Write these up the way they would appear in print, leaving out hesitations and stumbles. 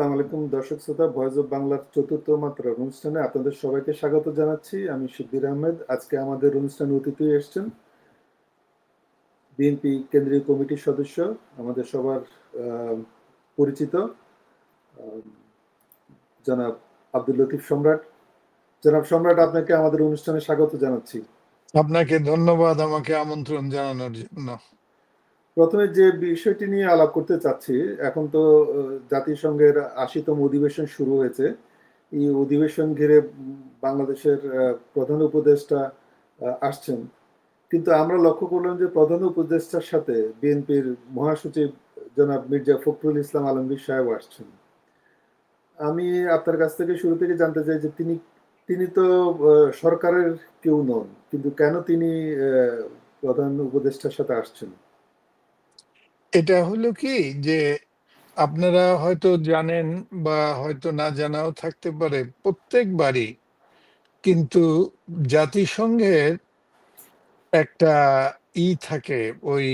আসসালামু আলাইকুম দর্শক শ্রোতা, ভয়েস অফ বাংলার চতুর্থ মাত্রার অনুষ্ঠানে আপনাদের সবাইকে স্বাগত জানাচ্ছি। আমি শিববির আহমেদ। আজকে আমাদের অনুষ্ঠানে অতিথি এসেছেন বিএনপি কেন্দ্রীয় কমিটির সদস্য, আমাদের সবার আহ, পরিচিত আহ, জনাব আব্দুল লতিফ সম্রাট। জনাব সম্রাট, আপনাকে আমাদের অনুষ্ঠানে স্বাগত জানাচ্ছি। আপনাকে ধন্যবাদ আমাকে আমন্ত্রণ জানানোর জন্য। প্রথমে যে বিষয়টি নিয়ে আলাপ করতে চাচ্ছি, এখন তো জাতিসংঘের 80তম অধিবেশন শুরু হয়েছে। এই অধিবেশন ঘিরে বাংলাদেশের প্রধান উপদেষ্টা আসছেন, কিন্তু আমরা লক্ষ্য করলাম যে প্রধান উপদেষ্টার সাথে বিএনপির মহাসচিব জনাব মির্জা ফখরুল ইসলাম আলমগীর সাহেব আসছেন। আমি আপনার কাছ থেকে শুরু থেকে জানতে চাই যে তিনি তিনি তো সরকারের কেউ নন, কিন্তু কেন তিনি প্রধান উপদেষ্টার সাথে আসছেন? এটা হলো কি যে আপনারা হয়তো জানেন বা হয়তো না জানাও থাকতে পারে, প্রত্যেকবারই কিন্তু জাতিসংঘের একটা থাকে, ওই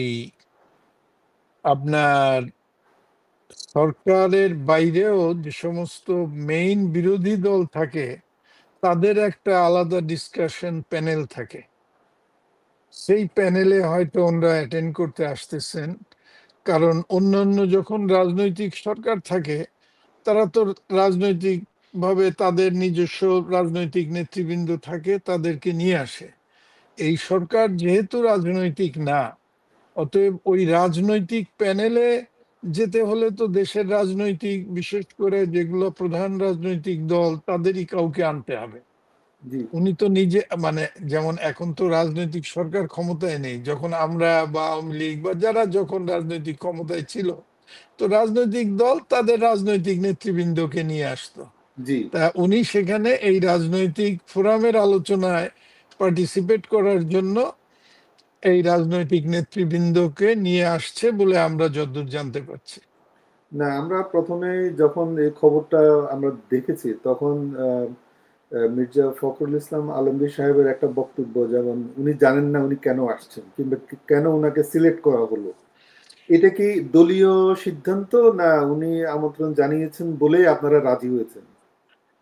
আপনার সরকারের বাইরেও যে সমস্ত মেইন বিরোধী দল থাকে তাদের একটা আলাদা ডিসকাশন প্যানেল থাকে। সেই প্যানেলে হয়তো ওনারা অ্যাটেন্ড করতে আসতেছেন, কারণ অন্যান্য যখন রাজনৈতিক সরকার থাকে তারা তো রাজনৈতিক ভাবে তাদের নিজস্ব রাজনৈতিক নেতৃবৃন্দ থাকে, তাদেরকে নিয়ে আসে। এই সরকার যেহেতু রাজনৈতিক না, অতএব ওই রাজনৈতিক প্যানেলে যেতে হলে তো দেশের রাজনৈতিক, বিশেষ করে যেগুলো প্রধান রাজনৈতিক দল, তাদেরই কাউকে আনতে হবে। জি উনি তো নিজে, মানে যেমন এখন তো রাজনৈতিক সরকার ক্ষমতায় নেই, যখন আমরা বা আওয়ামী লীগ বা যারা যখন রাজনৈতিক ক্ষমতায় ছিল, তো রাজনৈতিক দল তাদের রাজনৈতিক নেতৃবৃন্দকে নিয়ে আসতো। জি তা উনি সেখানে এই রাজনৈতিক ফোরামের আলোচনায় পার্টিসিপেট করার জন্য এই রাজনৈতিক নেতৃবৃন্দকে নিয়ে আসছে বলে আমরা যতদূর জানতে পারছি। না, আমরা প্রথমে যখন এই খবরটা আমরা দেখেছি তখন মির্জা ফখরুল ইসলাম আলমগীর সাহেবের একটা বক্তব্য, যেমন উনি জানেন না উনি কেন আসছেন কিংবা কেন ওনাকে সিলেক্ট করা হলো। এটা কি দলীয় সিদ্ধান্ত, না উনি আমন্ত্রণ জানিয়েছেন বলেই আপনারা রাজি হয়েছেন?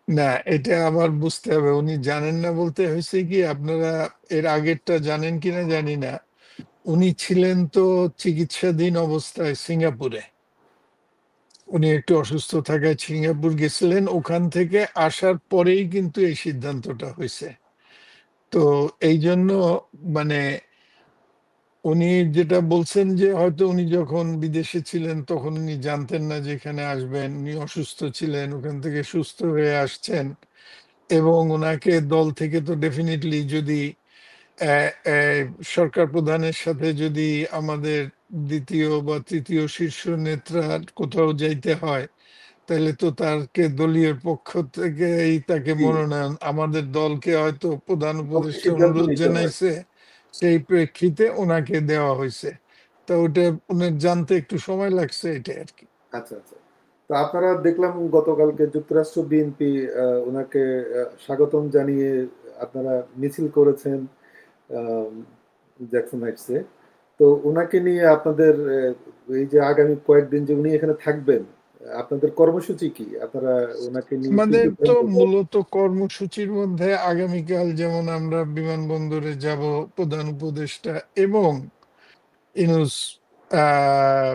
না, এটা আবার বুঝতে হবে। উনি জানেন না বলতে হয়েছে কি, আপনারা এর আগেরটা জানেন কিনা জানি না, উনি ছিলেন তো চিকিৎসাধীন অবস্থায় সিঙ্গাপুরে। উনি একটু অসুস্থ থাকায় সিঙ্গাপুর গেছিলেন, ওখান থেকে আসার পরেই কিন্তু এই সিদ্ধান্তটা হয়েছে। তো এই জন্য মানে উনি যেটা বলছেন যে হয়তো উনি যখন বিদেশে ছিলেন তখন উনি জানতেন না যে এখানে আসবেন, উনি অসুস্থ ছিলেন, ওখান থেকে সুস্থ হয়ে আসছেন। এবং ওনাকে দল থেকে তো ডেফিনেটলি যদি সরকার প্রধানের সাথে যদি আমাদের দ্বিতীয় বা তৃতীয় শীর্ষ নেতা কোথাও যাইতে হয়, তাহলে তো তাকে দলীয় পক্ষ থেকেই তাকে জি, মনোনয়ন, আমাদের দলকে হয়তো প্রধান ওকে উপদেষ্টা সিদ্ধান্ত অনুরোধ নিতে হয়। জানাইছে, সেই প্রেক্ষিতে ওনাকে দেওয়া হয়েছে। তো ওটা উনার জানতে একটু সময় লাগছে, এটা আর কি। আচ্ছা আচ্ছা। তো আপনারা দেখলাম গতকালকে যুক্তরাষ্ট্র বিএনপি ওনাকে স্বাগতম জানিয়ে আপনারা মিছিল করেছেন আহ, জ্যাকসন হাইটসে। তো ওনাকে নিয়ে আপনাদের এই যে আগামী কয়েকদিন যে উনি এখানে থাকবেন, আপনাদের কর্মসূচি কি? আপনারা ওনাকে নিয়ে কি আমাদের তো সিদ্ধান্ত? মূলত কর্মসূচির মধ্যে আগামীকাল যেমন আমরা বিমানবন্দরে যাব, প্রধান উপদেষ্টা এবং ইনুস আহ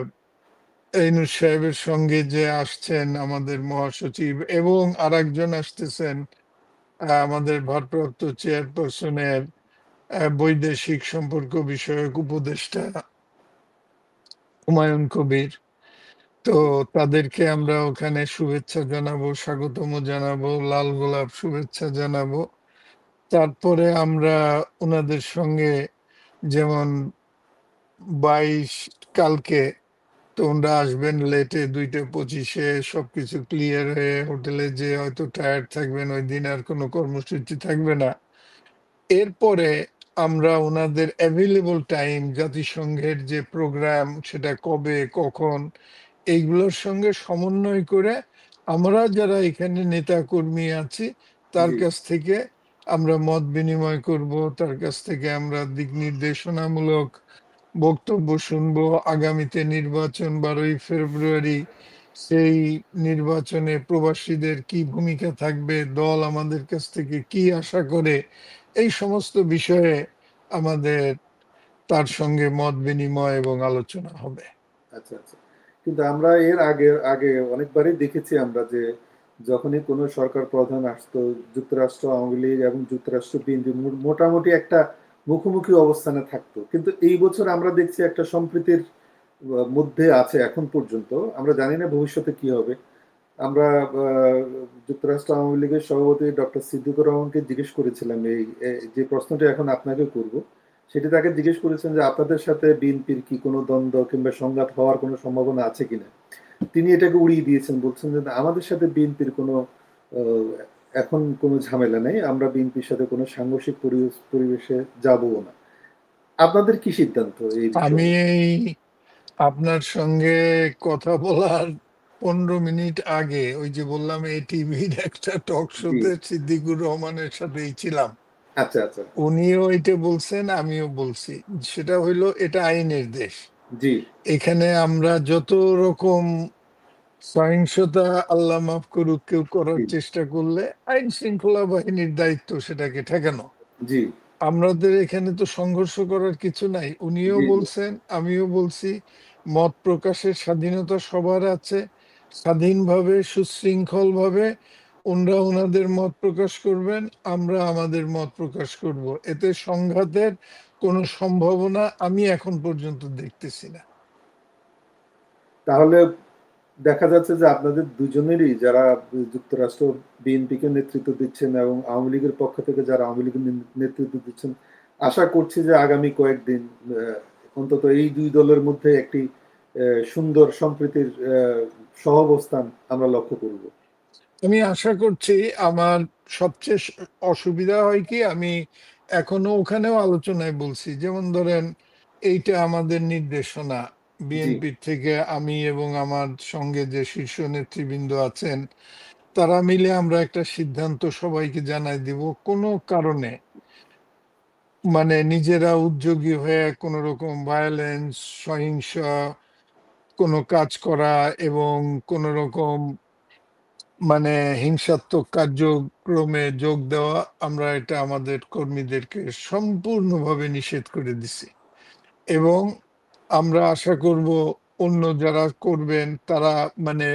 ইনুস সাহেবের সঙ্গে যে আসছেন আমাদের মহাসচিব, এবং আরেকজন আসতেছেন আমাদের ভারপ্রাপ্ত চেয়ারপারসনের বৈদেশিক সম্পর্ক বিষয়ক উপদেষ্টা হুমায়ুন কবির। তো তাদেরকে আমরা ওখানে শুভেচ্ছা জানাবো, স্বাগতম জানাবো, লাল গোলাপ শুভেচ্ছা জানাবো। তারপরে আমরা ওনাদের সঙ্গে, যেমন 22 কালকে, তো ওনারা আসবেন লেটে, 2:25-এ সবকিছু ক্লিয়ার হয়ে হোটেলে, যে হয়তো টায়ার্ড থাকবেন, ওই দিন আর কোনো কর্মসূচি থাকবে না। এরপরে আমরা ওনাদের অ্যাভেলেবল টাইম, জাতিসংঘের যে প্রোগ্রাম সেটা কবে কখন, এইগুলোর সঙ্গে সমন্বয় করে আমরা যারা এখানে নেতা কর্মী আছি তার জি কাছ থেকে আমরা মত বিনিময় করব, তার কাছ থেকে আমরা দিক নির্দেশনামূলক বক্তব্য শুনবো। আগামীতে নির্বাচন 12ই ফেব্রুয়ারি, সেই নির্বাচনে প্রবাসীদের কি ভূমিকা থাকবে, দল আমাদের কাছ থেকে কি আশা করে, এই সমস্ত বিষয়ে আমাদের তার সঙ্গে মত বিনিময় এবং আলোচনা হবে। আচ্ছা, আচ্ছা। কিন্তু আমরা এর আগে আগে অনেকবারই দেখেছি আমরা যে যখনই কোনো সরকার প্রধান আসতো, যুক্তরাষ্ট্র আওয়ামী লীগ এবং যুক্তরাষ্ট্র বিএনপি মোটামুটি একটা মুখোমুখি অবস্থানে থাকতো। কিন্তু এই বছর আমরা দেখছি একটা সম্প্রীতির মধ্যে আছে এখন পর্যন্ত। আমরা জানি না ভবিষ্যতে কি হবে। আমরা যুক্তরাষ্ট্র আওয়ামী লীগের সভাপতি ডক্টর সিদ্দিকুর রহমানকে জিজ্ঞেস করেছিলাম যে প্রশ্নটি এখন আপনাকে করব, সেটি তাকে জিজ্ঞেস করেছেন যে আপনাদের সাথে বিএনপির কি কোনো দ্বন্দ্ব কিংবা সংঘাত হওয়ার কোনো সম্ভাবনা আছে কিনা। তিনি এটাকে উড়িয়ে দিয়েছেন, বলছেন যে আমাদের সাথে বিএনপির কোনো আহ, এখন কোনো ঝামেলা নেই, আমরা বিএনপির সাথে কোনো সাংঘর্ষিক পরিবেশে যাবও না। আপনাদের কি সিদ্ধান্ত এই আমি বিষয়ে? আপনার সঙ্গে কথা বলার 15 মিনিট আগে ওই যে বললাম এই টিভির একটা টক জি। শোতে সিদ্দিকুর রহমানের সাথেই ছিলাম। আচ্ছা, আচ্ছা। উনিও এটা বলছেন, আমিও বলছি। সেটা হইলো এটা আইনের দেশ। জি, এখানে আমরা যত রকম সহিংসতা, আল্লাহ মাফ করুক, কেউ করার জি, চেষ্টা করলে আইন শৃঙ্খলা বাহিনীর দায়িত্ব সেটাকে ঠেকানো। জি, আমাদের এখানে তো সংঘর্ষ করার কিছু নাই। উনিও জি, জি, বলছেন, আমিও বলছি, মত প্রকাশের স্বাধীনতা সবার আছে। স্বাধীনভাবে সুশৃঙ্খলভাবে ওনারা ওনাদের মত প্রকাশ করবেন, আমরা আমাদের মত প্রকাশ করব। এতে সংঘাতের কোনো সম্ভাবনা আমি এখন পর্যন্ত দেখতেছি না। তাহলে দেখা যাচ্ছে যে আপনাদের দুজনেরই, যারা যুক্তরাষ্ট্র বিএনপিকে নেতৃত্ব দিচ্ছেন এবং আওয়ামী লীগের পক্ষ থেকে যারা আওয়ামী লীগের নেতৃত্ব দিচ্ছেন, আশা করছি যে আগামী কয়েকদিন অন্তত এই দুই দলের মধ্যে একটি সুন্দর সম্প্রীতির সহাবস্থান আমরা লক্ষ্য করব। আমি আশা করছি। আমার সবচেয়ে অসুবিধা হয় কি, আমি এখনো ওখানেও আলোচনায় বলছি, যেমন ধরেন এইটা আমাদের নির্দেশনা জি, বিএনপির থেকে, আমি এবং আমার সঙ্গে যে শীর্ষ নেতৃবৃন্দ আছেন তারা মিলে আমরা একটা সিদ্ধান্ত সবাইকে জানাই দিব। কোনো কারণে মানে নিজেরা উদ্যোগী হয়ে কোনো রকম ভায়োলেন্স, সহিংস কোনো কাজ করা এবং কোনো রকম মানে হিংসাত্মক কার্যক্রমে যোগ দেওয়া, আমরা এটা আমাদের কর্মীদেরকে সম্পূর্ণভাবে নিষেধ করে দিছি। এবং আমরা আশা করব অন্য যারা করবেন তারা মানে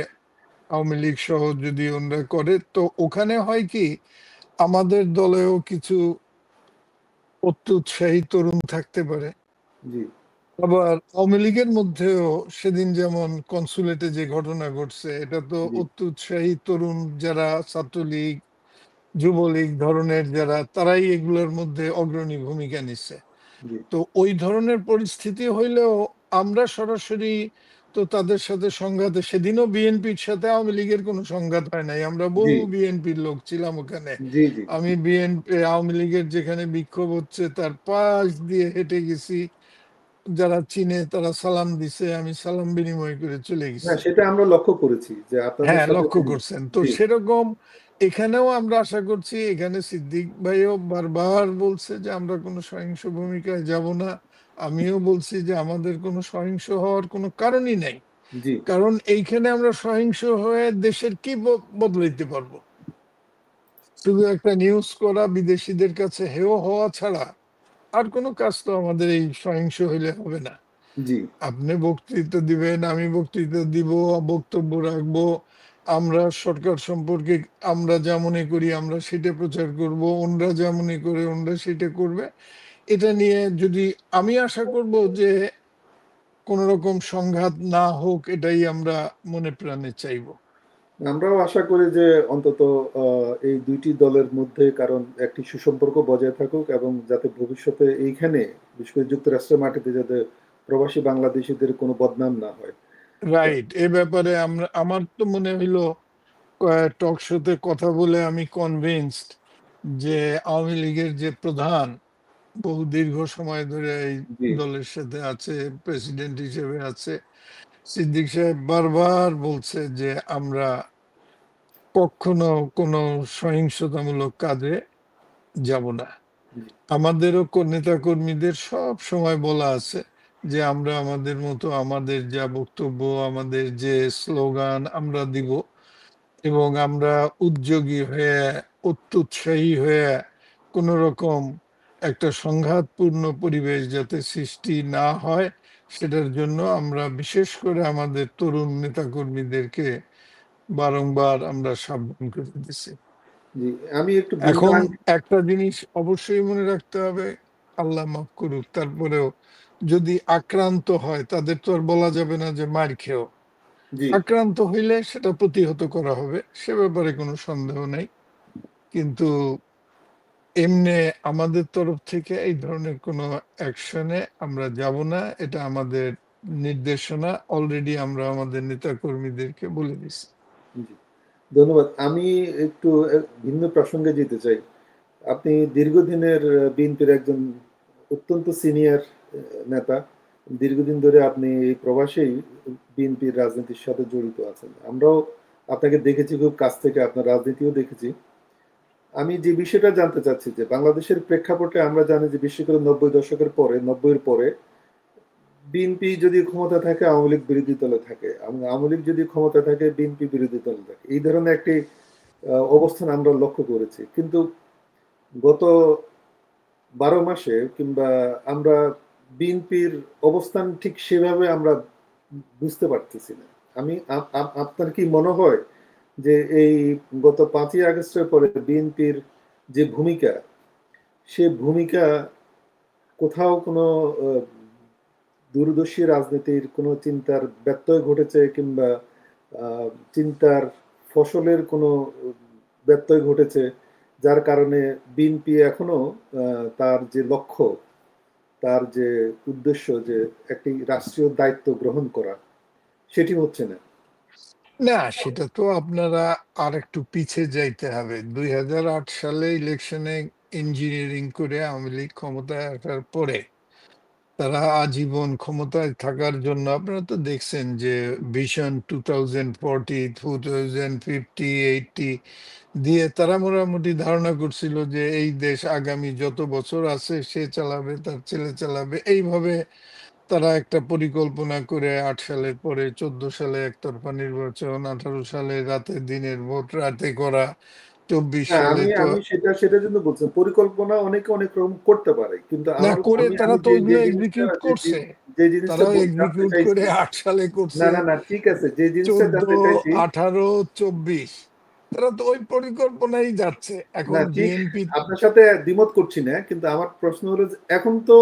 আওয়ামী লীগ সহ যদি ওনারা করে, তো ওখানে হয় কি, আমাদের দলেও কিছু অত্যুৎসাহী তরুণ থাকতে পারে। জি, আবার আওয়ামী লীগের মধ্যেও সেদিন যেমন কনসুলেটে যে ঘটনা ঘটছে, এটা তো জি, অত্যুৎসাহী তরুণ যারা ছাত্রলীগ, যুবলীগ ধরনের যারা, তারাই এগুলোর মধ্যে অগ্রণী ভূমিকা নিচ্ছে। জি, তো ওই ধরনের পরিস্থিতি হইলেও আমরা সরাসরি তো তাদের সাথে সংঘাতে, সেদিনও বিএনপির সাথে আওয়ামী লীগের কোনো সংঘাত হয় নাই, আমরা জি, বহু বিএনপির লোক ছিলাম ওখানে। জি, জি, আমি বিএনপি আওয়ামী লীগের যেখানে বিক্ষোভ হচ্ছে তার পাশ দিয়ে হেঁটে গেছি, যারা চিনে তারা সালাম দিছে, আমি সালাম বিনিময় করে চলে হ্যাঁ, গেছি। সেটা আমরা লক্ষ্য করেছি যে আপনাদের হ্যাঁ, সাথে। লক্ষ্য করছেন তো জি, সেরকম এখানেও আমরা আশা করছি। এখানে সিদ্দিক ভাইও বারবার বলছে যে আমরা কোনো সহিংস ভূমিকায় যাব না। আমিও বলছি যে আমাদের কোনো সহিংস হওয়ার কোনো কারণই নাই। জি, কারণ এইখানে আমরা সহিংস হয়ে দেশের কি বদলাইতে পারবো? শুধু একটা নিউজ করা, বিদেশিদের কাছে হেয় হওয়া ছাড়া আর কোনো কাজ তো আমাদের এই সহিংস হইলে হবে না। জি, আপনি বক্তৃতা দিবেন, আমি বক্তৃতা দিব, বক্তব্য রাখবো। আমরা সরকার সম্পর্কে আমরা যা মনে করি আমরা সেটা প্রচার করব, ওনরা যা মনে করে ওনরা সেটা করবে। এটা নিয়ে যদি, আমি আশা করব যে কোন রকম সংঘাত না হোক, এটাই আমরা মনে প্রাণে চাইবো। আমরাও আশা করি যে অন্তত এই দুইটি দলের মধ্যে কারণ একটি সুসম্পর্ক বজায় থাকুক এবং যাতে ভবিষ্যতে এইখানে, বিশেষ করে যুক্তরাষ্ট্রের মাটিতে, যাতে প্রবাসী বাংলাদেশিদের কোনো বদনাম না হয়। রাইট, এ ব্যাপারে আমরা, আমার তো মনে হইলো টক শোতে কথা বলে আমি কনভিন্সড যে আওয়ামী লীগের যে প্রধান, বহু দীর্ঘ সময় ধরে এই জি, দলের সাথে আছে, প্রেসিডেন্ট হিসেবে আছে, সিদ্দিক সাহেব বারবার বলছে যে আমরা কখনো কোনো সহিংসতামূলক কাজে যাব না। জি, আমাদেরও নেতা কর্মীদের সব সময় বলা আছে যে আমরা আমাদের মতো আমাদের যা বক্তব্য, আমাদের যে স্লোগান আমরা দিব, এবং আমরা উদ্যোগী হয়ে, অত্যুৎসাহী হয়ে কোনো রকম একটা সংঘাতপূর্ণ পরিবেশ যাতে সৃষ্টি না হয়, সেটার জন্য আমরা বিশেষ করে আমাদের তরুণ নেতাকর্মীদেরকে বারংবার আমরা সাবধান করে দিছি। জি, আমি একটু ভিন্ন এখন একটা জিনিস অবশ্যই মনে রাখতে হবে, আল্লাহ মাফ করুক, তারপরেও যদি আক্রান্ত হয় তাদের তো আর বলা যাবে না যে মার খেও। জি আক্রান্ত হইলে সেটা প্রতিহত করা হবে, সে ব্যাপারে কোনো সন্দেহ নেই। কিন্তু এমনি আমাদের তরফ থেকে এই ধরনের কোনো অ্যাকশনে আমরা যাব না, এটা আমাদের নির্দেশনা। অলরেডি আমরা আমাদের নেতাকর্মীদেরকে বলে দিছি। জি, ধন্যবাদ। আমি একটু ভিন্ন প্রসঙ্গে যেতে চাই। আপনি দীর্ঘদিনের বিএনপির একজন অত্যন্ত সিনিয়র নেতা। দীর্ঘদিন ধরে আপনি এই প্রবাসেই বিএনপির রাজনীতির সাথে জড়িত আছেন। আমরাও আপনাকে দেখেছি খুব কাছ থেকে, আপনার রাজনীতিও দেখেছি। আমি যে বিষয়টা জানতে চাচ্ছি যে বাংলাদেশের প্রেক্ষাপটে আমরা জানি যে বিশেষ করে 90 দশকের পরে, 90-এর পরে বিএনপি যদি ক্ষমতা থাকে আওয়ামী লীগ বিরোধী দলে থাকে, এবং আওয়ামী লীগ যদি ক্ষমতা থাকে বিএনপি বিরোধী দলে থাকে, এই ধরনের একটি অবস্থান আমরা লক্ষ্য করেছি। কিন্তু গত 12 মাসে কিংবা আমরা বিএনপির অবস্থান ঠিক সেভাবে আমরা বুঝতে পারতেছি না। আমি আপনার কি মনে হয় যে এই গত 5ই আগস্টের পরে বিএনপির যে ভূমিকা, সে ভূমিকা কোথাও কোনো আহ, দূরদর্শী রাজনীতির কোনো চিন্তার ব্যত্যয় ঘটেছে, কিংবা চিন্তার ফসলের কোনো ব্যত্যয় ঘটেছে, যার কারণে বিএনপি এখনো তার যে লক্ষ্য, তার যে উদ্দেশ্য, যে একটি রাষ্ট্রীয় দায়িত্ব গ্রহণ করা, সেটি হচ্ছে না? না, সেটা তো আপনারা আর একটু পিছে যাইতে হবে। 2008 সালে ইলেকশনে ইঞ্জিনিয়ারিং করে আওয়ামী লীগ ক্ষমতায় আসার পরে তারা আজীবন ক্ষমতায় থাকার জন্য, আপনারা তো দেখছেন যে ভিশন 2040, 2050, 80 দিয়ে তারা মোটামুটি ধারণা করছিল যে এই দেশ আগামী যত বছর আছে সে চালাবে, তার ছেলে চালাবে। এইভাবে তারা একটা পরিকল্পনা করে 8 সালের পরে 14 সালে একতরফা নির্বাচন, 18 সালে রাতে দিনের ভোট রাতে করা, 24 হ্যাঁ, সালে আমি তো আমি সেটার জন্য বলছিলাম, পরিকল্পনা অনেকে অনেক রকম করতে পারে, কিন্তু না আমার করে, আমি তারা আমি তো যে যে ওইগুলো জিনিসটা এক্সিকিউট করছে। যে জিনিসটা তারাও জানতে এক্সিকিউট করে চাইছি। 8 সালে না, করছে, না, না, ঠিক আছে, যে জিনিসটা 14, জানতে চাইছি। 18, 24, তারা তো ওই পরিকল্পনাই যাচ্ছে। না, এখন ঠিক, বিএনপি, আপনার সাথে দ্বিমত করছি না, কিন্তু আমার প্রশ্ন হলো যে এখন তো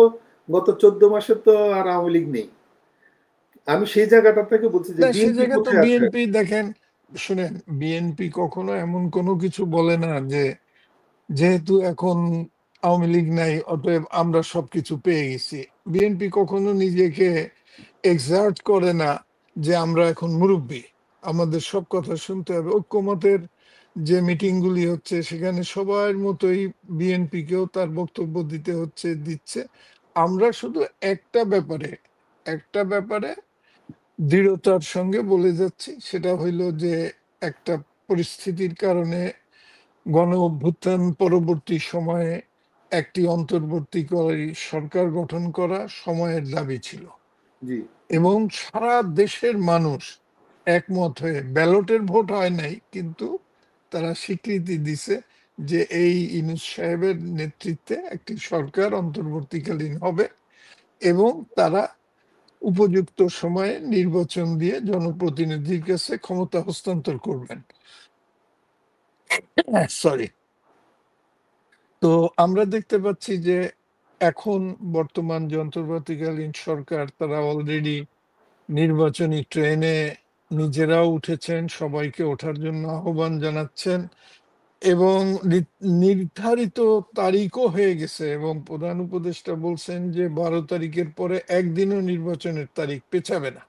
গত 14 মাসে তো আর আওয়ামী লীগ নেই। আমি সেই জায়গাটা থেকে বলছি যে না সে বিএনপি জায়গায় তো কোথায় আছে? বিএনপি দেখেন, শুনেন, বিএনপি কখনো এমন কোনো কিছু বলে না যে যেহেতু এখন আওয়ামী লীগ নাই অতএব আমরা সবকিছু পেয়ে গেছি। বিএনপি কখনো নিজেকে এক্সার্ট করে না যে আমরা এখন মুরব্বী, আমাদের সব কথা শুনতে হবে। ঐক্যমতের যে মিটিং গুলি হচ্ছে সেখানে সবার মতোই বিএনপিকেও তার বক্তব্য দিতে হচ্ছে, দিচ্ছে। আমরা শুধু একটা ব্যাপারে দৃঢ়তার সঙ্গে বলে যাচ্ছি, সেটা হইল যে একটা পরিস্থিতির কারণে গণ অভ্যুত্থান পরবর্তী সময়ে একটি অন্তর্বর্তীকালীন সরকার গঠন করা সময়ের দাবি ছিল, জি, এবং সারা দেশের মানুষ একমত হয়ে, ব্যালটের ভোট হয় নাই কিন্তু তারা স্বীকৃতি দিছে যে এই ইউনূস সাহেবের নেতৃত্বে একটি সরকার অন্তর্বর্তীকালীন হবে, এবং তারা উপযুক্ত সময়ে নির্বাচন দিয়ে জনপ্রতিনিধির কাছে ক্ষমতা হস্তান্তর করবেন। সরি। তো আমরা দেখতে পাচ্ছি যে এখন বর্তমান যে অন্তর্বর্তীকালীন সরকার, তারা অলরেডি নির্বাচনী ট্রেনে নিজেরাও উঠেছেন, সবাইকে ওঠার জন্য আহ্বান জানাচ্ছেন, এবং নির্ধারিত তারিখও হয়ে গেছে, এবং প্রধান উপদেষ্টা বলছেন যে 12 তারিখের পরে একদিনও নির্বাচনের তারিখ পেছাবে না।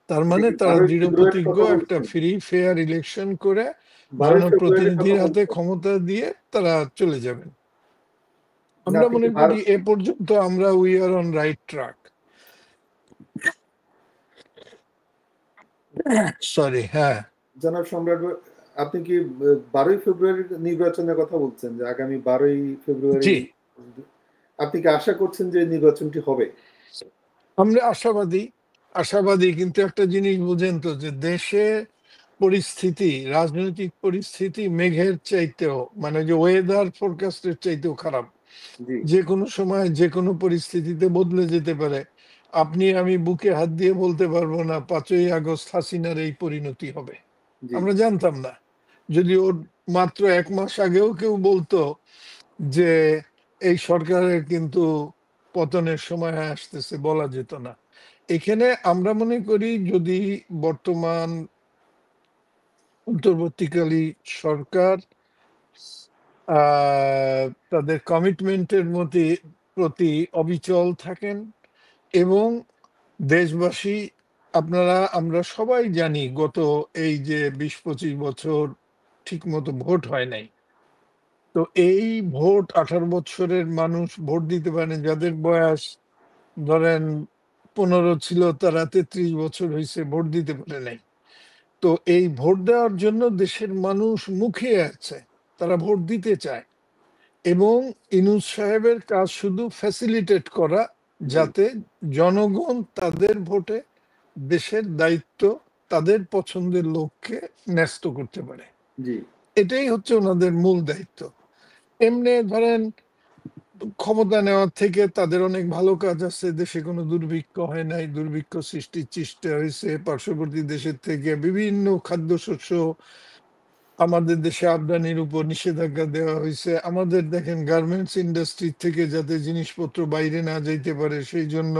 তার এটা মানে কি তারা 12ই ফেব্রুয়ারির দৃঢ়প্রতিজ্ঞ কথা একটা বলছেন? ফ্রি ফেয়ার ইলেকশন করে 12ই ফেব্রুয়ারির কথা জনপ্রতিনিধির হাতে বলছেন? ক্ষমতা দিয়ে তারা চলে যাবেন। না, আমরা আপনি কি মনে করি এ পর্যন্ত আমরা we are on right track. Sorry, হ্যাঁ। জনাব সম্রাট, আপনি কি 12ই ফেব্রুয়ারি নির্বাচনের কথা বলছেন, যে আগামী 12ই ফেব্রুয়ারি? জি, আপনি কি আশা করছেন যে নির্বাচনটি হবে? আমরা আশাবাদী, আশাবাদী, কিন্তু একটা জিনিস বুঝেন তো, যে দেশে পরিস্থিতি, রাজনৈতিক পরিস্থিতি মেঘের চাইতেও, মানে যে ওয়েদার ফোরকাস্টের চাইতেও খারাপ। জি যে কোনো সময় যে কোনো পরিস্থিতিতে বদলে যেতে পারে। আপনি আমি বুকে হাত দিয়ে বলতে পারবো না 5ই আগস্ট হাসিনার এই পরিণতি হবে। জি আমরা জানতাম না। যদি ওর মাত্র 1 মাস আগেও কেউ বলতো যে এই সরকারের কিন্তু পতনের সময় আসতেছে, বলা যেত না। এখানে আমরা মনে করি, যদি বর্তমান অন্তর্বর্তীকালী সরকার তাদের কমিটমেন্টের প্রতি অবিচল থাকেন, এবং দেশবাসী, আমরা সবাই জানি গত এই যে 20-25 বছর ঠিক মতো ভোট হয় নাই। তো এই ভোট 18 বছরের মানুষ ভোট দিতে পারেন, যাদের বয়স ধরেন 15 ছিল, তারা 33 বছর হয়েছে, ভোট দিতে পারে নাই। তো এই ভোট দেওয়ার জন্য দেশের মানুষ মুখিয়ে আছে, তারা ভোট দিতে চায়। এবং ইনুস সাহেবের কাজ শুধু ফ্যাসিলিটেট করা, জি যাতে জনগণ তাদের ভোটে দেশের দায়িত্ব তাদের পছন্দের লোককে ন্যস্ত করতে পারে। জি এটাই হচ্ছে ওনাদের মূল দায়িত্ব। এমনি ধরেন ক্ষমতা নেওয়ার থেকে তাদের অনেক ভালো কাজ আছে। দেশে কোনো দুর্ভিক্ষ হয় নাই, দুর্ভিক্ষ সৃষ্টির চেষ্টা হয়েছে। পার্শ্ববর্তী দেশের থেকে বিভিন্ন খাদ্যশস্য আমাদের দেশে আমদানির উপর নিষেধাজ্ঞা দেওয়া হয়েছে। আমাদের দেখেন গার্মেন্টস ইন্ডাস্ট্রি থেকে যাতে জিনিসপত্র বাইরে না যাইতে পারে সেই জন্য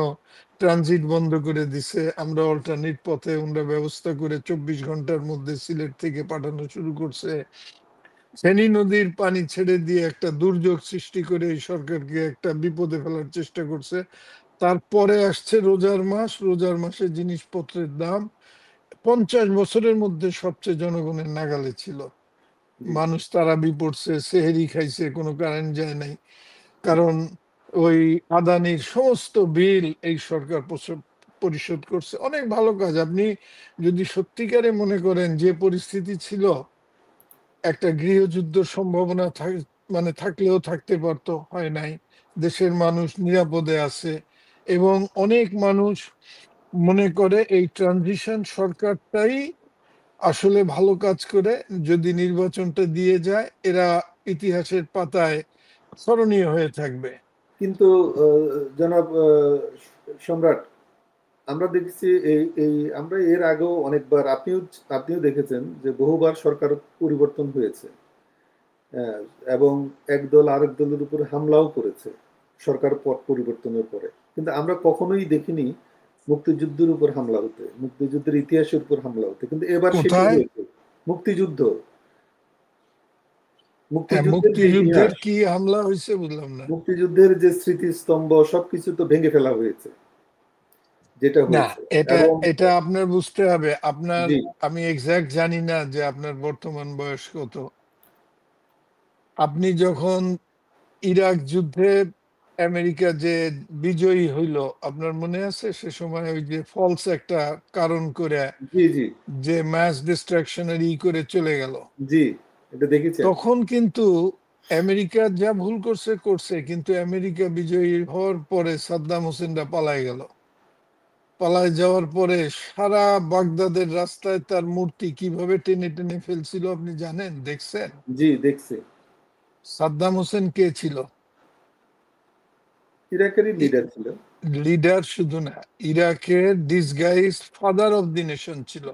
ট্রানজিট বন্ধ করে দিছে। আমরা অল্টারনেট পথে আমরা ব্যবস্থা করে 24 ঘন্টার মধ্যে সিলেট থেকে পাঠানো শুরু করছে। ফেনী নদীর পানি ছেড়ে দিয়ে একটা দুর্যোগ সৃষ্টি করে এই সরকারকে একটা বিপদে ফেলার চেষ্টা করছে। তারপরে আসছে রোজার মাস, রোজার মাসে জিনিসপত্রের দাম 50 বছরের মধ্যে সবচেয়ে জনগণের নাগালে ছিল। জি মানুষ তারাবি পড়ছে, সেহেরি খাইছে, কোনো কারেন্ট যায় নাই। কারণ ওই আদানির সমস্ত বিল এই সরকার পরিশোধ করছে। অনেক ভালো কাজ। আপনি যদি সত্যিকারে মনে করেন যে পরিস্থিতি ছিল, একটা গৃহযুদ্ধ সম্ভাবনা মানে থাকলেও থাকতে পারতো, হয় নাই। দেশের মানুষ নিরাপদে আছে, এবং অনেক মানুষ মনে করে এই ট্রানজিশন সরকারটাই আসলে ভালো কাজ করে। যদি নির্বাচনটা দিয়ে যায়, এরা ইতিহাসের পাতায় স্মরণীয় হয়ে থাকবে। কিন্তু জনাব সম্রাট, আমরা দেখেছি এই এই আমরা এর আগেও অনেকবার, আপনিও দেখেছেন যে বহুবার সরকার পরিবর্তন হয়েছে। আহ, এবং একদল আরেক দলের উপর হামলাও করেছে সরকার পট পরিবর্তনের পরে, কিন্তু আমরা কখনোই দেখিনি মুক্তিযুদ্ধের উপর হামলা হতে, মুক্তিযুদ্ধের ইতিহাসের উপর হামলা হতে, কিন্তু এবার সেটি কোথায়? হয়েছে। মুক্তিযুদ্ধ, মুক্তিযুদ্ধের যে মুক্তিযুদ্ধের ইতিহাস, কি হামলা হয়েছে বুঝলাম না। মুক্তিযুদ্ধের যে স্মৃতিস্তম্ভ সবকিছু তো ভেঙে ফেলা হয়েছে, যেটা না, হয়েছে। এটা এবং এটা আপনার বুঝতে হবে। আপনার, জি আমি এক্সাক্ট জানি না যে আপনার বর্তমান বয়স কত। আপনি যখন ইরাক যুদ্ধে আমেরিকা যে বিজয়ী হইল, আপনার মনে আছে? সে সময় ওই যে ফলস একটা কারণ করে জি জি যে ম্যাস ডিস্ট্রাকশনের করে চলে গেল, জি, এটা দেখেছেন। তখন কিন্তু আমেরিকা যা ভুল করছে করছে, কিন্তু আমেরিকা বিজয়ী হওয়ার পরে সাদ্দাম হোসেনরা পালায় গেল। পালায় যাওয়ার পরে সারা বাগদাদের রাস্তায় তার মূর্তি কিভাবে টেনে টেনে ফেলছিল, আপনি জানেন? দেখছেন? জি দেখছি। সাদ্দাম হোসেন কে ছিল? ইরাকেরই লিডার ছিল। লিডার শুধু না, ইরাকের disguise father of the nation ছিল।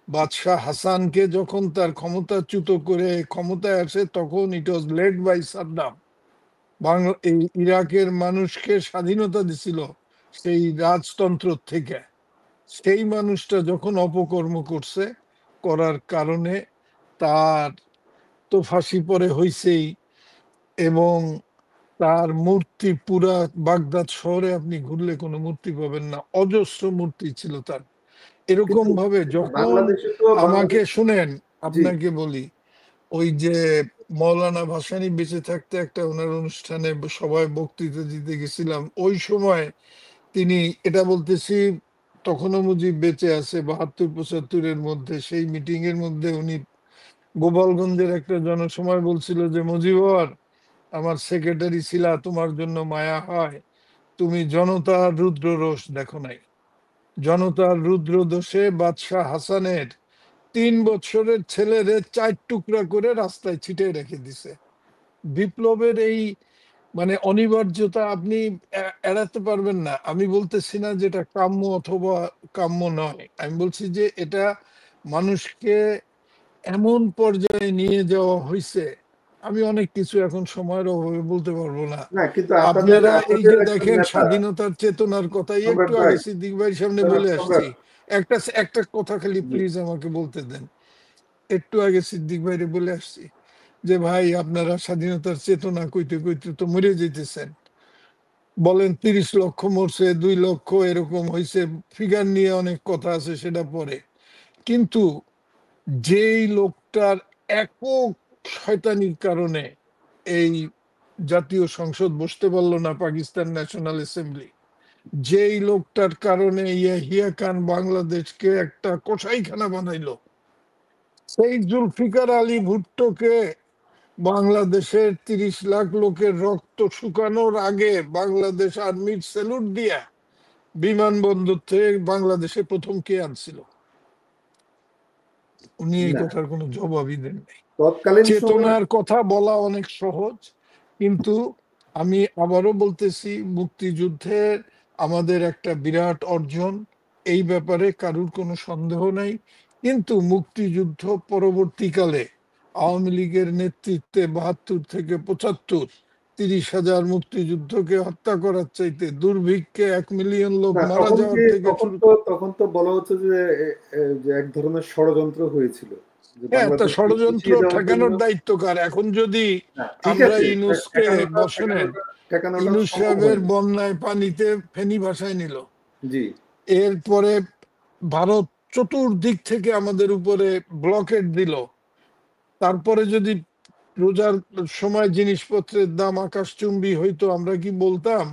বাদশাহ হাসানকে যখন তার ক্ষমতাচ্যুত করে ক্ষমতায় আসে, তখন ইট ওয়াজ লেড বাই সাদ্দাম। এই ইরাকের মানুষকে স্বাধীনতা দিছিল সেই রাজতন্ত্র থেকে। সেই মানুষটা যখন অপকর্ম করছে, করার কারণে তার তো ফাঁসি পরে হইছেই, এবং তার মূর্তি পুরা বাগদাদ শহরে আপনি ঘুরলে কোনো মূর্তি পাবেন না, অজস্র মূর্তি ছিল তার। এরকম কিন্তু ভাবে যখন, বাংলাদেশে তো আমাকে বাংলাদেশ শুনেন, জি আপনাকে বলি, ওই যে মৌলানা ভাসানী বেঁচে থাকতে একটা ওনার অনুষ্ঠানে সবাই বক্তৃতা দিতে গেছিলাম, ওই সময় তিনি, এটা বলতেছি তখনও মুজিব বেঁচে আছে 72-75-এর মধ্যে, সেই মিটিং এর মধ্যে উনি গোপালগঞ্জের একটা জনসভায় বলছিল যে, মুজিবর, আমার সেক্রেটারি ছিলা, তোমার জন্য মায়া হয়, তুমি জনতার রুদ্ররোষ দেখো নাই। জনতার রুদ্রদোষে বাদশাহ হাসানের 3 বছরের ছেলেরে 4 টুকরা করে রাস্তায় ছিটিয়ে রেখে দিছে। বিপ্লবের এই মানে অনিবার্যতা আপনি এড়াতে পারবেন না। আমি বলতেছি না যেটা কাম্য অথবা কাম্য নয়, আমি বলছি যে এটা মানুষকে এমন পর্যায়ে নিয়ে যাওয়া হয়েছে। আমি অনেক কিছু এখন সময়ের অভাবে বলতে পারবো না। না, কিন্তু আপনাদের আপনারা এই আপনাদের যে একজন দেখেন নেতা স্বাধীনতার চেতনার কথাই সম্রাট একটু ভাই, আগে সিদ্দিক ভাইয়ের সামনে বলে আসছি। সম্রাট। একটা একটা কথা খালি জি। প্লিজ আমাকে বলতে দেন। একটু আগে সিদ্দিক ভাইরে বলে আসছি যে ভাই আপনারা স্বাধীনতার চেতনা কইতে কইতে তো মরে যেতেছেন। বলেন 30 লক্ষ মরছে, 2 লক্ষ এরকম হয়েছে, ফিগার নিয়ে অনেক কথা আছে, সেটা পরে। কিন্তু যেই লোকটার একক শয়তানির কারণে এই জাতীয় সংসদ বসতে পারলো না, পাকিস্তান ন্যাশনাল অ্যাসেম্বলি, যেই লোকটার কারণে ইয়াহিয়া খান বাংলাদেশকে একটা কসাইখানা বানাইলো, সেই জুলফিকার আলী ভুট্টোকে বাংলাদেশের 30 লাখ লোকের রক্ত শুকানোর আগে বাংলাদেশ আর্মির স্যালুট দিয়া বিমানবন্দর থেকে বাংলাদেশে প্রথম কে আনছিল? উনি এই না, কথার কোনো জবাবই দেন নাই। তৎকালীন সময়ে চেতনার কথা বলা অনেক সহজ, কিন্তু আমি আবারও বলতেছি, মুক্তিযুদ্ধের আমাদের একটা বিরাট অর্জন, এই ব্যাপারে কারুর কোনো সন্দেহ নাই। কিন্তু মুক্তিযুদ্ধ পরবর্তীকালে আওয়ামী লীগের নেতৃত্বে 72 থেকে 75 30,000 মুক্তিযুদ্ধকে হত্যা করার চাইতে দুর্ভিক্ষে 1 মিলিয়ন লোক না, মারা যাওয়ার থেকে শুরু। তখন তো বলা হচ্ছে যে যে এক ধরনের ষড়যন্ত্র হয়েছিল যে হ্যাঁ, তা বাংলাদেশকে ষড়যন্ত্র পিছিয়ে দেওয়ার জন্য। ঠেকানোর দায়িত্ব কার? এখন যদি না, ঠিক আমরা আছে, ইউনুসকে বসনেন, ঠেকানোটা ইউনুস সম্ভব সাহেবের হয়নি। বন্যায় পানিতে ফেনী ভাসায় নিল, জি। এরপরে ভারত চতুর্দিক থেকে আমাদের উপরে ব্লকেট দিল, তারপরে যদি রোজার সময় জিনিসপত্রের দাম আকাশচুম্বী হইতো, আমরা কি বলতাম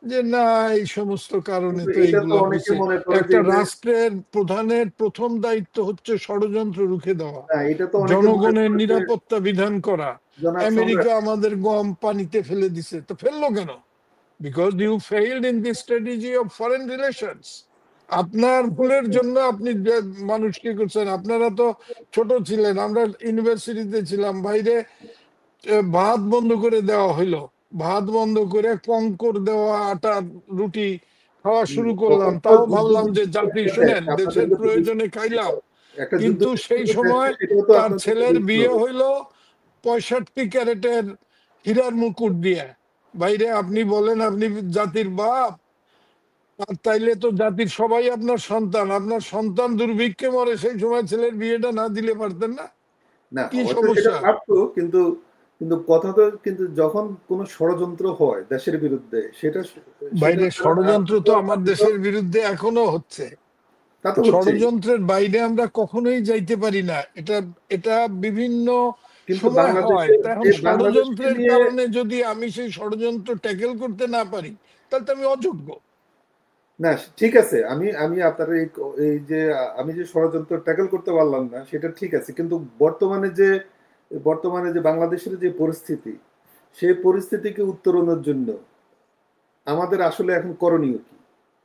যে না এই সমস্ত কারণে কিন্তু তো এটা তো এইগুলা অনেকে হয়েছে? মনে করে যে একটা রাষ্ট্রের প্রধানের প্রথম দায়িত্ব হচ্ছে ষড়যন্ত্র রুখে দেওয়া, না, এটা তো অনেকে মনে জনগণের করে যে নিরাপত্তা বিধান করা। জনাব সম্রাট। আমেরিকা আমাদের গম পানিতে ফেলে দিছে, তো ফেললো কেন? Because you failed in the strategy of foreign relations. আপনার ভুলের জন্য আপনি মানুষ কি করছেন? আপনারা তো ছোট ছিলেন, আমরা ইউনিভার্সিটিতে ছিলাম, বাইরে ভাত বন্ধ করে দেওয়া হইলো, ভাত বন্ধ করে কঙ্কর দেওয়া আটা রুটি খাওয়া শুরু করলাম, তখন তো তাও যুদ্ধ ভাবলাম যে বিগ্রহ জাতি হয়ে যায়, শুনেন দেশের আপনাদেরকে তো প্রয়োজনে খাইলাম। একটা যুদ্ধ কিন্তু সেই বিগ্রহ হয়ে সময় যায়, সেটাও তো তার আপনাদেরকে ছেলের বুঝতে বিয়ে হবে। হইলো 65 ক্যারেটের হীরার মুকুট দিয়ে। বাইরে আপনি বলেন আপনি জাতির বাপ, আর তাইলে তো জাতির সবাই আপনার সন্তান, আপনার সন্তান দুর্ভিক্ষে মরে, সেই সময় ছেলের বিয়েটা না দিলে পারতেন না? না, কি হয়তো সেটা সমস্যা? পারতো, কিন্তু কিন্তু কথা তো, কিন্তু যখন কোনো ষড়যন্ত্র হয় দেশের বিরুদ্ধে, সেটা সেটা বাইরে ষড়যন্ত্র আপনি তো তো আমার আপনি তো দেশের বিরুদ্ধে এখনো হচ্ছে। তা তো হচ্ছেই। ষড়যন্ত্রের বাইরে আমরা কখনোই যাইতে পারি না, এটা এটা বিভিন্ন কিন্তু সময় হয়। বাংলাদেশের তা এখন যে বাংলাদেশকে ষড়যন্ত্রের নিয়ে, কারণে যদি আমি সেই ষড়যন্ত্র ট্যাকেল করতে না পারি, তাহলে তো আমি অযোগ্য। না ঠিক আছে, আমি আমি আপনার এই যে আমি যে ষড়যন্ত্র ট্যাকেল করতে পারলাম না সেটা ঠিক আছে, কিন্তু বর্তমানে যে বাংলাদেশের যে পরিস্থিতি, সেই পরিস্থিতিকে উত্তরণের জন্য আমাদের আসলে এখন করণীয় কি?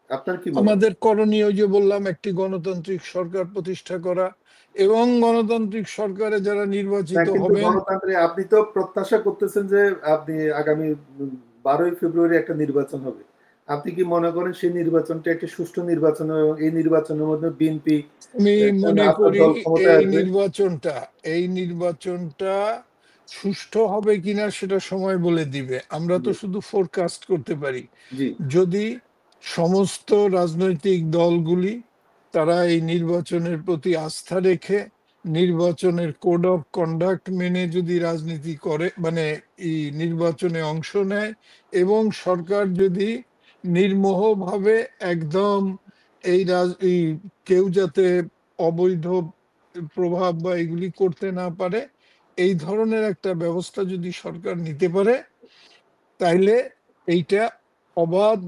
আপনার কি মনে হয়? আমাদের করণীয়, ওই যে বললাম, একটি গণতান্ত্রিক সরকার প্রতিষ্ঠা করা, এবং গণতান্ত্রিক সরকারে যারা না, নির্বাচিত কিন্তু হবেন। গণতন্ত্রে আপনি তো প্রত্যাশা করতেছেন যে আপনি আগামী 12ই ফেব্রুয়ারি একটা নির্বাচন হবে। আপনি কি মনে করেন সেই নির্বাচনটা একটা সুষ্ঠু নির্বাচন এবং এই নির্বাচনের মধ্যে বিএনপি আমি মনে আপনার করি দল ক্ষমতায় এই আসবে? নির্বাচনটা এই নির্বাচনটা সুষ্ঠু হবে কিনা সেটা সময় বলে দিবে। আমরা তো জি। শুধু ফোরকাস্ট করতে পারি। জি। যদি সমস্ত রাজনৈতিক দলগুলি তারা এই নির্বাচনের প্রতি আস্থা রেখে নির্বাচনের কোড অফ কন্ডাক্ট মেনে যদি রাজনীতি করে, মানে এই নির্বাচনে অংশ নেয়, এবং সরকার যদি নির্মোহভাবে একদম এই কেউ যাতে অবৈধ প্রভাব বা এগুলি করতে না পারে, এই ধরনের একটা ব্যবস্থা যদি সরকার নিতে পারে, তাইলে এইটা অবাধ,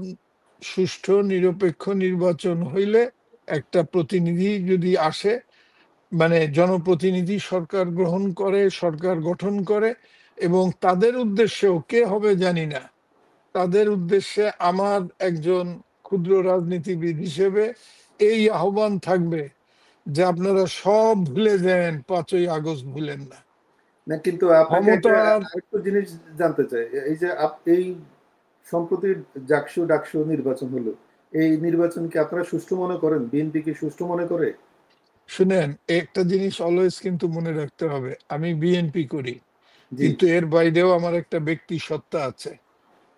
সুষ্ঠু, নিরপেক্ষ নির্বাচন হইলে, একটা প্রতিনিধি যদি আসে, মানে জনপ্রতিনিধি সরকার গ্রহণ করে, সরকার গঠন করে, এবং তাদের উদ্দেশ্যেও কে হবে জানি না, তাদের উদ্দেশ্যে আমার একজন ক্ষুদ্র রাজনীতিবিদ হিসেবে এই আহ্বান থাকবে যে আপনারা সব ভুলে যান, 5ই আগস্ট ভুলেন না। না, কিন্তু আপনাকে একটা ক্ষমতার আরেকটা জিনিস জানতে চাই। এই যে এই সম্প্রতি ডাকসু নির্বাচন হলো, এই নির্বাচন কি আপনারা সুষ্ঠু মনে করেন? বিএনপি কি সুষ্ঠু মনে করে? শুনেন, একটা জিনিস অলওয়েজ কিন্তু মনে রাখতে হবে, আমি বিএনপি করি, জি, কিন্তু এর বাইরেও আমার একটা ব্যক্তি সত্তা আছে।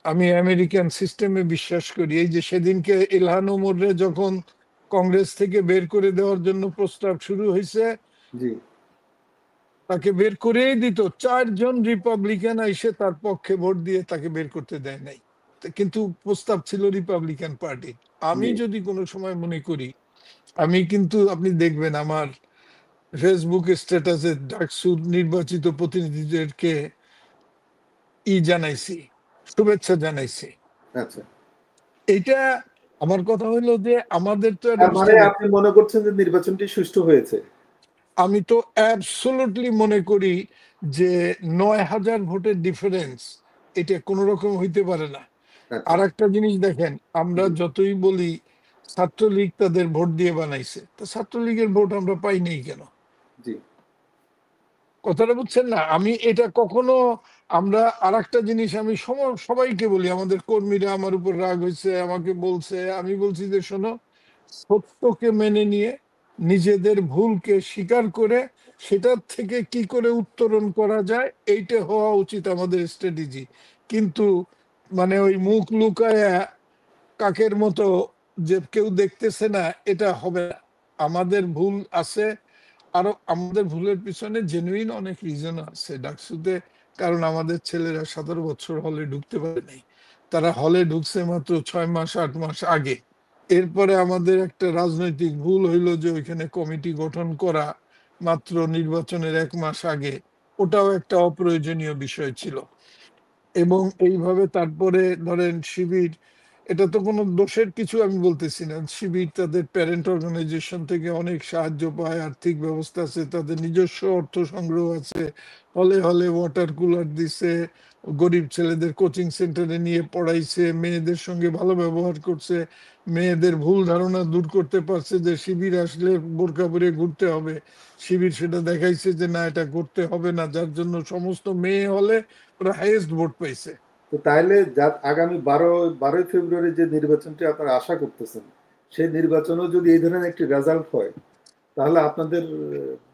আমি আমেরিকান সিস্টেমে বিশ্বাস করি। এই যে সেদিনকে ইলহান ওমরে যখন কংগ্রেস থেকে বের করে দেওয়ার জন্য প্রস্তাব শুরু হয়েছে, জি, তাকে বের করেই দিত, 4জন রিপাবলিকান এসে তার পক্ষে ভোট দিয়ে তাকে বের করতে দেয় নাই। কিন্তু প্রস্তাব ছিল রিপাবলিকান পার্টি। আমি জি। যদি কোনো সময় মনে করি, আমি কিন্তু আপনি দেখবেন আমার ফেসবুক স্ট্যাটাসে ডাকসু নির্বাচিত প্রতিনিধিদেরকে জানাইছি, শুভেচ্ছা জানাইছি। আচ্ছা। এইটা আমার কথা হইলো যে আমাদের তো এটা তার মানে বুঝতে হবে। আপনি মনে করছেন যে নির্বাচনটি সুষ্ঠু হয়েছে? আমি তো অ্যাবসোলুটলি মনে করি যে 9,000 ভোটের ডিফারেন্স এটা কোনো রকম হইতে পারে না। আচ্ছা। আর একটা জিনিস দেখেন, আমরা জি, যতই বলি ছাত্রলীগ তাদের ভোট দিয়ে বানাইছে, তো ছাত্রলীগের ভোট আমরা পাই নাই কেন? জি, কথাটা বুঝছেন না? আমি এটা কখনো, আমরা আর একটা জিনিস আমি সবাইকে বলি, আমাদের কর্মীরা আমার উপর রাগ হয়েছে, আমাকে বলছে, আমি বলছি যে শোনো, সত্যকে মেনে নিয়ে নিজেদের ভুলকে স্বীকার করে সেটার থেকে কি করে উত্তরণ করা যায়, এইটা হওয়া উচিত আমাদের স্ট্র্যাটেজি। কিন্তু মানে ওই মুখ লুকায়া কাকের মতো যে কেউ দেখতেছে না, এটা হবে না। আমাদের ভুল আছে, আরো আমাদের ভুলের পিছনে জেনুইন অনেক রিজন আছে ডাকসুতে। কারণ আমাদের ছেলেরা 17 বছর হলে ঢুকতে পারে নাই, তারা হলে ঢুকছে মাত্র 6 মাস 8 মাস আগে। এরপরে আমাদের একটা রাজনৈতিক ভুল হইলো যে ওইখানে কমিটি গঠন করা মাত্র নির্বাচনের 1 মাস আগে, ওটাও একটা অপ্রয়োজনীয় বিষয় ছিল। এবং এইভাবে তারপরে ধরেন শিবির, এটা তো কোনো দোষের কিছু আমি বলতেছি না, শিবির তাদের প্যারেন্ট অর্গানাইজেশন থেকে অনেক সাহায্য পায়, আর্থিক ব্যবস্থা আছে, তাদের নিজস্ব অর্থ সংগ্রহ আছে, হলে হলে ওয়াটার কুলার দিছে, গরিব ছেলেদের কোচিং সেন্টারে নিয়ে পড়াইছে, মেয়েদের সঙ্গে ভালো ব্যবহার করছে, মেয়েদের ভুল ধারণা দূর করতে পারছে যে শিবির আসলে বোরকা পরে ঘুরতে হবে। শিবির সেটা দেখাইছে যে না, এটা করতে হবে না, যার জন্য সমস্ত মেয়ে হলে ওরা হাইয়েস্ট ভোট পাইছে। তো তাইলে যা আগামী 12ই ফেব্রুয়ারি যে নির্বাচনটি আপনারা আশা করতেছেন, সেই নির্বাচনেও যদি এই ধরনের একটি রেজাল্ট হয়, তাহলে আপনাদের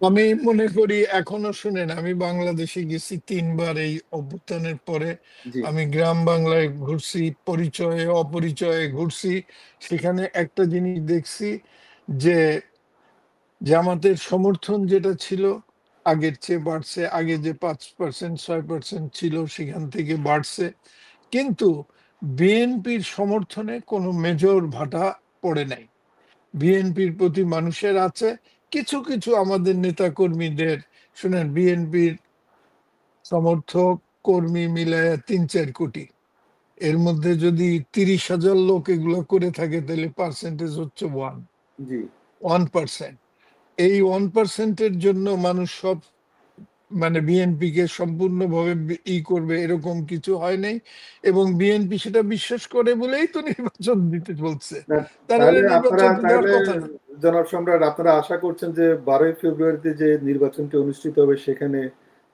আমি মনে করি, এখনো শুনেন, আমি বাংলাদেশে গেছি 3বার এই অভ্যুত্থানের পরে। জি, আমি গ্রাম বাংলায় ঘুরছি, পরিচয়ে অপরিচয়ে ঘুরছি। সেখানে একটা জিনিস দেখছি যে জামাতের সমর্থন যেটা ছিল আগের চেয়ে বাড়ছে। আগে যে 5% 6% ছিল সেখান থেকে বাড়ছে, কিন্তু বিএনপির সমর্থনে কোনো মেজর ভাটা পড়ে নাই। বিএনপির প্রতি মানুষের আছে। কিছু কিছু আমাদের নেতা কর্মীদের, শুনেন, বিএনপির সমর্থক কর্মী মিলায় 3-4 কোটি, এর মধ্যে যদি 30,000 লোক এগুলো করে থাকে তাহলে পার্সেন্টেজ হচ্ছে জি। 1%। এই 1%-এর জন্য মানুষ সব মানে বিএনপি কে সম্পূর্ণভাবে করবে এরকম কিছু হয় নাই। এবং বিএনপি সেটা বিশ্বাস করে বলেই তো নির্বাচন দিতে বলছে, না, তার তাহলে আপনারা নির্বাচন দেওয়ার তাহলে কথা না। জনাব সম্রাট, আপনারা আশা করছেন যে 12ই ফেব্রুয়ারিতে যে নির্বাচনটি অনুষ্ঠিত হবে সেখানে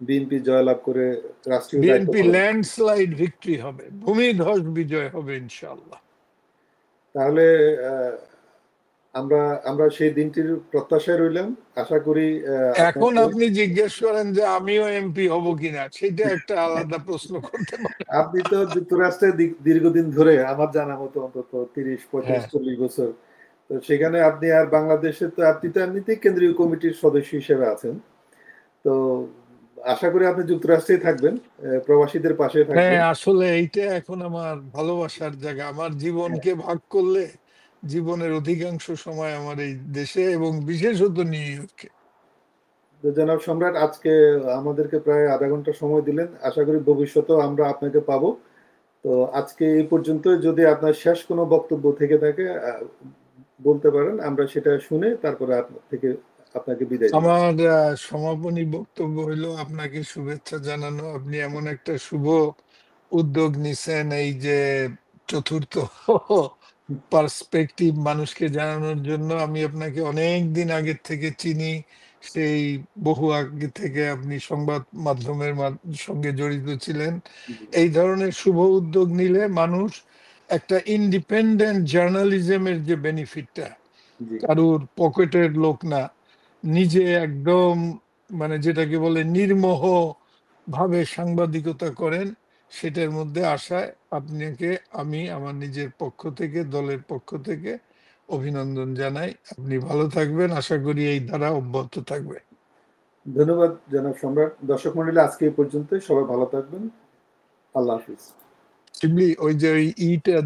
বিএনপি জয়লাভ করে রাষ্ট্রীয় দায়িত্ব বিএনপি পালন করবে? ল্যান্ডস্লাইড ভিক্টরি হবে, ভূমিধস বিজয় হবে ইনশাআল্লাহ। তাহলে আহ, আমরা আমরা সেই দিনটির প্রত্যাশায় রইলাম। আশা করি এখন আপনাকে, আপনি জিজ্ঞেস করেন যে আমিও এমপি হব কিনা, সেটা একটা আলাদা প্রশ্ন করতে পারেন। আপনি তো যুক্তরাষ্ট্রে দীর্ঘদিন ধরে, আমার জানা মতো অন্তত 30 35 হ্যাঁ, 40 বছর, তো সেখানে আপনি আর বাংলাদেশে তো আপনি তো এমনিতেই কেন্দ্রীয় কমিটির সদস্য হিসেবে আছেন। তো আশা করি আপনি যুক্তরাষ্ট্রেই থাকবেন, প্রবাসীদের পাশে হ্যাঁ, থাকবেন। আসলে এইটা এখন আমার ভালোবাসার জায়গা। আমার হ্যাঁ, জীবনকে ভাগ করলে জীবনের অধিকাংশ সময় আমার এই দেশে এবং বিশেষত নিউ ইয়র্কে। তো জনাব সম্রাট, আজকে আমাদেরকে প্রায় আধা ঘন্টা সময় দিলেন। আশা করি ভবিষ্যতেও আমরা আপনাকে পাবো। তো আজকে এই পর্যন্ত। যদি আপনার শেষ কোনো বক্তব্য থেকে থাকে বলতে পারেন, আমরা সেটা শুনে তারপরে আপনাকে বিদায় দিব। আমার সমাপনী বক্তব্য হইলো আপনাকে শুভেচ্ছা জানানো। আপনি এমন একটা শুভ উদ্যোগ নিছেন এই যে চতুর্থ পার্সপেক্টিভ মানুষকে জানানোর জন্য। আমি আপনাকে অনেক দিন আগের থেকে চিনি, সেই বহু আগে থেকে আপনি সংবাদ মাধ্যমের সঙ্গে জড়িত ছিলেন। জি, এই ধরনের শুভ উদ্যোগ নিলে মানুষ একটা ইন্ডিপেন্ডেন্ট জার্নালিজমের যে বেনিফিটটা, জি। কারুর পকেটের লোক না, নিজে একদম মানে যেটাকে বলে নির্মোহ ভাবে সাংবাদিকতা করেন, সেটার মধ্যে আসায় আপনাকে আমি আমার নিজের পক্ষ থেকে, দলের পক্ষ থেকে অভিনন্দন জানাই। আপনি ভালো থাকবেন, আশা করি এই ধারা অব্যাহত থাকবে। ধন্যবাদ জনাব সম্রাট। দর্শক মন্ডলী আজকে এই পর্যন্তই। সবাই ভালো থাকবেন। আল্লাহ হাফিজ। শিবলি, ওই যে ওই ইটা